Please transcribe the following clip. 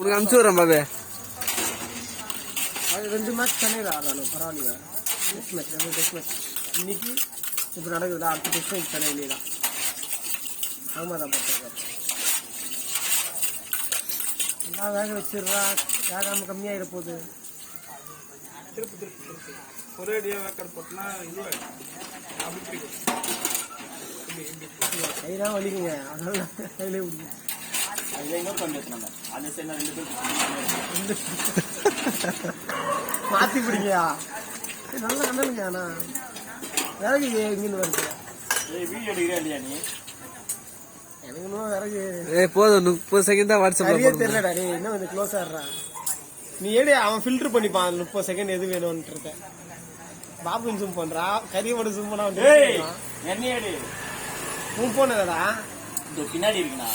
உனக்கு அனுப்பிச்சு விடுறேன் பாபே. அது 2 மேட்ச் சென்னையில் ஆடுறானு பரவாயில்லையா. டெஸ்ட் மேட்ச் இன்னைக்கு இப்போ நடக்குதுல, அடுத்த டெஸ்ட் மேட்ச் சென்னையிலே தான். அகமதாபாத் எல்லாம் வேக வச்சிடுறா, வேகாமல் கம்மியாகிட போகுது. திருப்பி ஒரே அடியாக வேக்காடு போட்டோன்னா கைதான் வலிக்குங்க, அதனால கையிலே பிடிக்கும். மாற்றி பிடிங்கயா, நல்லா கண்டலுங்க. ஆனா விறகு இங்கிருந்து வருது. எனக்கு இன்னும் விறகு போதும். 30 செகண்ட் தான் வாட்ஸ்அப்ல சரியே தெரியலடா. டே இன்னும் கொஞ்சம் க்ளோஸ் ஆடுறான். நீ ஏடி அவன் ஃபில்டர் பண்ணிப்பான் 30 செகண்ட் எது வேணும்னு இருக்க. பாபு ஜூம் பண்றா, கறியை மட்டும் ஜூம் பண்ணா உன் போனதா பின்னாடி இருக்குண்ணா.